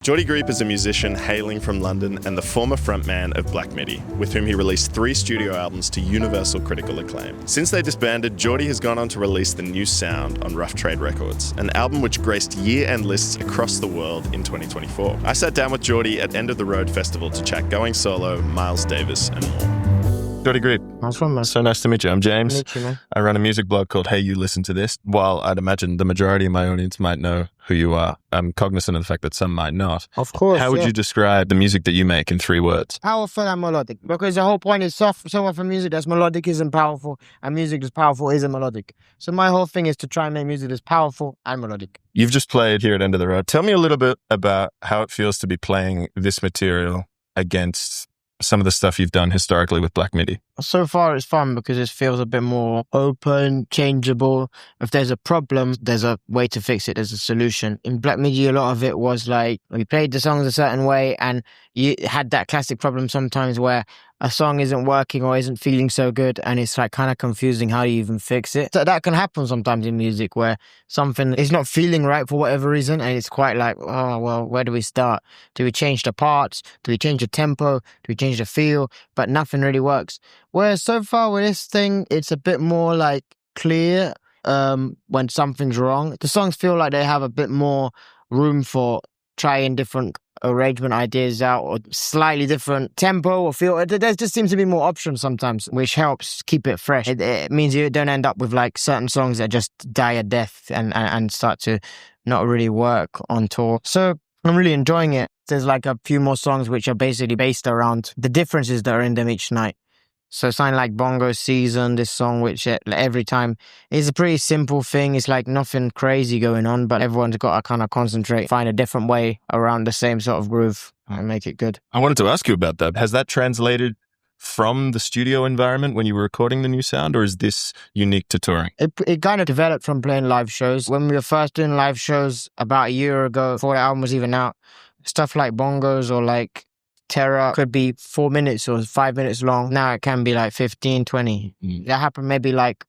Geordie Greep is a musician hailing from London and the former frontman of Black Midi, with whom he released 3 studio albums to universal critical acclaim. Since they disbanded, Geordie has gone on to release The New Sound on Rough Trade Records, an album which graced year-end lists across the world in 2024. I sat down with Geordie at End of the Road Festival to chat going solo, Miles Davis and more. Geordie Greep. Nice one, man. So nice to meet you. I'm James. Meet you, man. I run a music blog called Hey You Listen to This. While I'd imagine the majority of my audience might know who you are, I'm cognizant of the fact that some might not. Of course. How would you describe the music that you make in 3 words? Powerful and melodic. Because the whole point is so often music that's melodic isn't powerful, and music that's powerful isn't melodic. So my whole thing is to try and make music that's powerful and melodic. You've just played here at End of the Road. Tell me a little bit about how it feels to be playing this material against some of the stuff you've done historically with Black Midi. So far it's fun because it feels a bit more open, changeable. If there's a problem, there's a way to fix it. There's a solution. In Black Midi, a lot of it was like, we played the songs a certain way and you had that classic problem sometimes where a song isn't working or isn't feeling so good and it's like kind of confusing how you even fix it. So that can happen sometimes in music where something is not feeling right for whatever reason and it's quite like, oh, well, where do we start? Do we change the parts? Do we change the tempo? Do we change the feel? But nothing really works. Whereas so far with this thing, it's a bit more like clear when something's wrong. The songs feel like they have a bit more room for trying different arrangement ideas out or slightly different tempo or feel. There just seems to be more options sometimes, which helps keep it fresh. It means you don't end up with like certain songs that just die a death and start to not really work on tour. So I'm really enjoying it. There's like a few more songs which are basically based around the differences that are in them each night. So something like Bongo Season, this song, which every time is a pretty simple thing. It's like nothing crazy going on, but everyone's got to kind of concentrate, find a different way around the same sort of groove and make it good. I wanted to ask you about that. Has that translated from the studio environment when you were recording The New Sound, or is this unique to touring? It kind of developed from playing live shows. When we were first doing live shows about a year ago, before the album was even out, stuff like Bongos or like Terror could be 4 minutes or 5 minutes long. Now it can be like 15, 20. That happened maybe like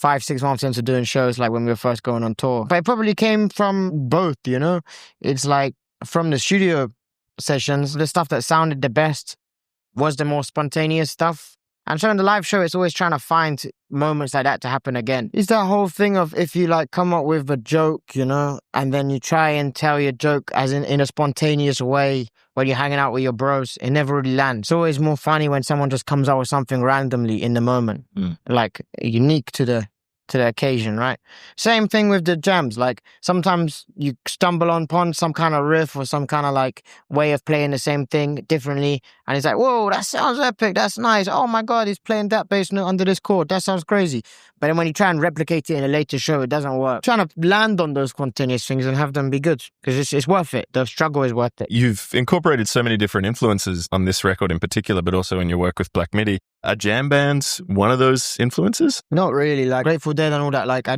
5-6 months into doing shows, like when we were first going on tour. But it probably came from both, you know? It's like from the studio sessions, the stuff that sounded the best was the more spontaneous stuff. And so in the live show, it's always trying to find moments like that to happen again. It's that whole thing of if you like come up with a joke, you know, and then you try and tell your joke as in a spontaneous way when you're hanging out with your bros, it never really lands. It's always more funny when someone just comes out with something randomly in the moment, like unique to the occasion, right? Same thing with the jams. Like sometimes you stumble upon some kind of riff or some kind of like way of playing the same thing differently, and it's like, whoa, that sounds epic, that's nice. Oh my god, he's playing that bass note under this chord, that sounds crazy. But then when you try and replicate it in a later show, it doesn't work. Trying to land on those spontaneous things and have them be good, because it's worth it. The struggle is worth it. You've incorporated so many different influences on this record in particular, but also in your work with Black Midi. Are jam bands one of those influences? Not really. Like Grateful Dead and all that, like I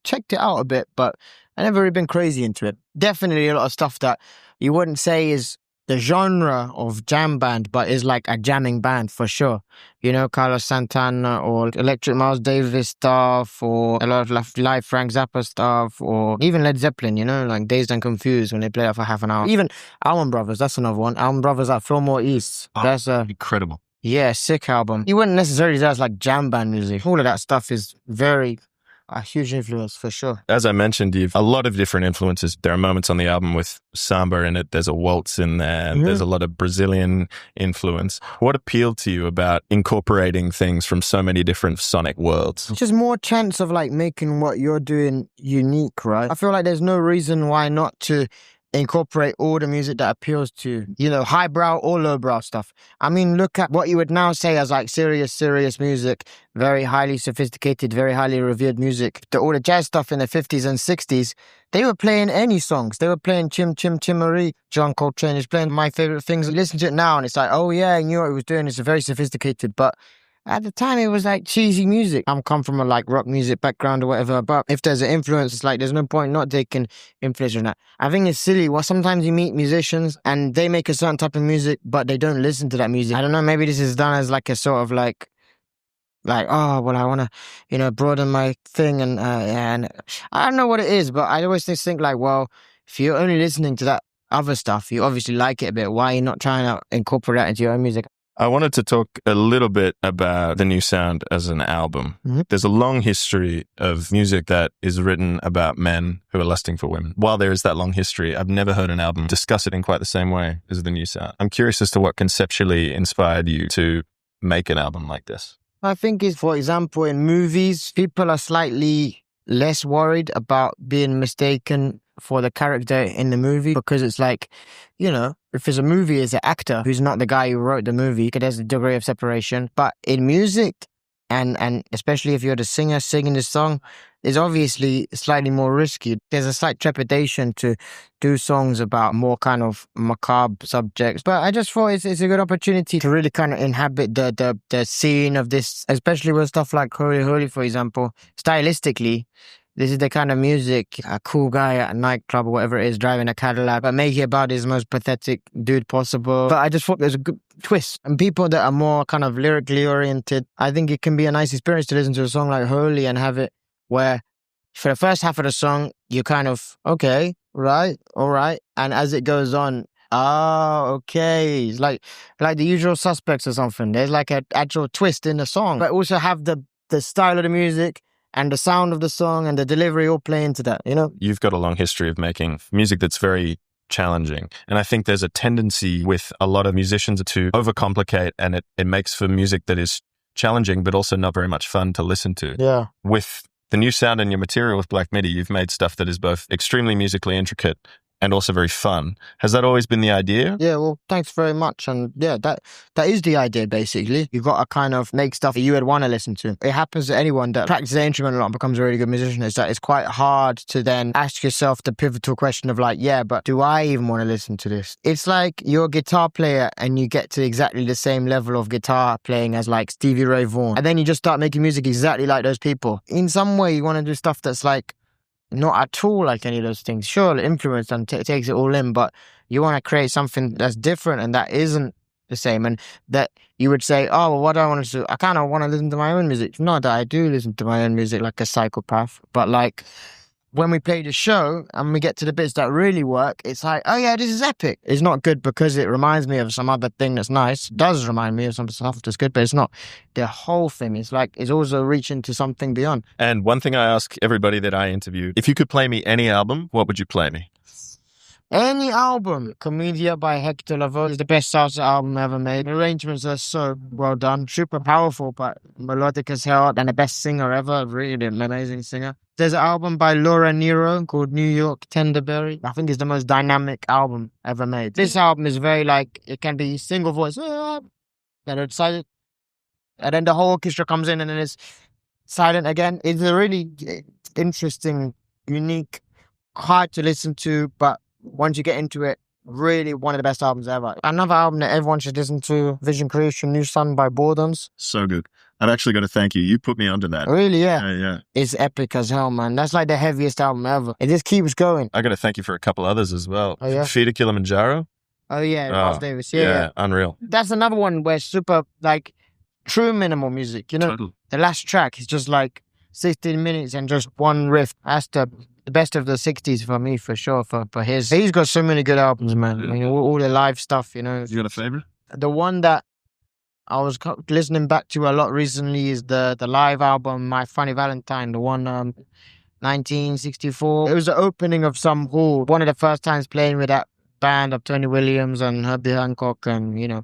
checked it out a bit, but I never really been crazy into it. Definitely a lot of stuff that you wouldn't say is the genre of jam band, but is like a jamming band for sure. You know, Carlos Santana or Electric Miles Davis stuff, or a lot of live Frank Zappa stuff, or even Led Zeppelin, you know, like Dazed and Confused when they play that for half an hour. Even Allman Brothers, that's another one. Allman Brothers at Fillmore East. Oh, that's incredible. Yeah, sick album. You wouldn't necessarily say that's like jam band music. All of that stuff is a huge influence for sure. As I mentioned, you've a lot of different influences. There are moments on the album with samba in it. There's a waltz in there. There's a lot of Brazilian influence. What appealed to you about incorporating things from so many different sonic worlds? It's just more chance of like making what you're doing unique, right? I feel like there's no reason why not to incorporate all the music that appeals to, you know, highbrow or lowbrow stuff. I mean, look at what you would now say as like serious music, very highly sophisticated, very highly revered music. All the jazz stuff in the 50s and 60s, they were playing any songs. They were playing Chim Chim Chimery. John Coltrane is playing My Favorite Things. Listen to it now and it's like, oh yeah, I knew what he was doing. It's very sophisticated, but at the time, it was like cheesy music. I'm come from a like rock music background or whatever, but if there's an influence, it's like there's no point not taking influence from that. I think it's silly. Well, sometimes you meet musicians and they make a certain type of music, but they don't listen to that music. I don't know, maybe this is done as like a sort of like, oh, well, I want to, you know, broaden my thing and I don't know what it is, but I always just think like, well, if you're only listening to that other stuff. You obviously like it a bit. Why are you not trying to incorporate that into your own music? I wanted to talk a little bit about the new sound as an album. Mm-hmm. There's a long history of music that is written about men who are lusting for women. While there is that long history, I've never heard an album discuss it in quite the same way as the new sound. I'm curious as to what conceptually inspired you to make an album like this. I think it's, for example, in movies, people are slightly less worried about being mistaken for the character in the movie, because it's like, you know, if it's a movie, it's an actor who's not the guy who wrote the movie, there's a degree of separation. But in music, and especially if you're the singer singing the song, is obviously slightly more risky. There's a slight trepidation to do songs about more kind of macabre subjects. But I just thought it's a good opportunity to really kind of inhabit the scene of this, especially with stuff like Holy Holy, for example. Stylistically, this is the kind of music a cool guy at a nightclub or whatever it is driving a Cadillac, but make it about his most pathetic dude possible. But I just thought there's a good twist. And people that are more kind of lyrically oriented, I think it can be a nice experience to listen to a song like Holy and have it where for the first half of the song, you kind of, okay, right, all right. And as it goes on, okay, it's like The Usual Suspects or something. There's like an actual twist in the song, but also have the style of the music and the sound of the song and the delivery all play into that, you know? You've got a long history of making music that's very challenging. And I think there's a tendency with a lot of musicians to overcomplicate, and it makes for music that is challenging, but also not very much fun to listen to. Yeah. With the new sound and your material with Black Midi, you've made stuff that is both extremely musically intricate and also very fun. Has that always been the idea? Yeah, well, thanks very much. And yeah, that is the idea, basically. You've got to kind of make stuff that you would want to listen to. It happens to anyone that practices an instrument a lot and becomes a really good musician, is that it's quite hard to then ask yourself the pivotal question of like, yeah, but do I even want to listen to this? It's like you're a guitar player and you get to exactly the same level of guitar playing as like Stevie Ray Vaughan. And then you just start making music exactly like those people. In some way, you want to do stuff that's like not at all like any of those things. Sure, influence and takes it all in, but you want to create something that's different and that isn't the same, and that you would say, oh, well, what do I want to do? I kind of want to listen to my own music. Not that I do listen to my own music like a psychopath, but like when we play the show and we get to the bits that really work, it's like, oh yeah, this is epic. It's not good because it reminds me of some other thing that's nice. It does remind me of some stuff that's good, but it's not the whole thing. It's like, it's also reaching to something beyond. And one thing I ask everybody that I interviewed, if you could play me any album, what would you play me? Any album. Comedia by Hector Lavoe is the best salsa album ever made. The arrangements are so well done, super powerful, but melodic as hell, and the best singer ever, really an amazing singer. There's an album by Laura Nero called New York Tenderberry. I think it's the most dynamic album ever made. This album is very like, it can be single voice, then it's silent, and then the whole orchestra comes in and then it's silent again. It's a really interesting, unique, hard to listen to, but once you get into it, really one of the best albums ever. Another album that everyone should listen to, Vision Creation, New Sun by Boredoms. So good. I've actually got to thank you. You put me onto that. Really, yeah. Yeah. It's epic as hell, man. That's like the heaviest album ever. It just keeps going. I got to thank you for a couple others as well. Oh, yeah? Feeder Kilimanjaro. Oh, yeah. Miles Davis. Yeah. Unreal. That's another one where super, like, true minimal music, you know? Total. The last track is just like 16 minutes and just one riff. That's the best of the 60s for me, for sure, for his. He's got so many good albums, man. I mean, all the live stuff, you know. You got a favorite? The one that I was listening back to a lot recently is the live album, My Funny Valentine, the one 1964. It was the opening of some hall. One of the first times playing with that band of Tony Williams and Herbie Hancock and, you know,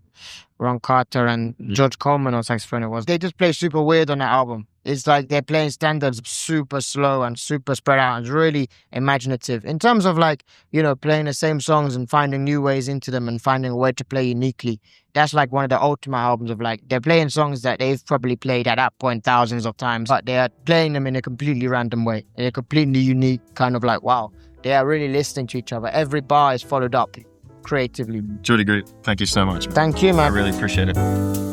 Ron Carter and George Coleman on saxophone it was. They just play super weird on that album. It's like they're playing standards super slow and super spread out. It's really imaginative. In terms of like, you know, playing the same songs and finding new ways into them and finding a way to play uniquely. That's like one of the ultimate albums of like, they're playing songs that they've probably played at that point thousands of times, but they are playing them in a completely random way, in a completely unique kind of like, wow, they are really listening to each other. Every bar is followed up creatively. Geordie Greep, thank you so much. Thank you, man. I really appreciate it.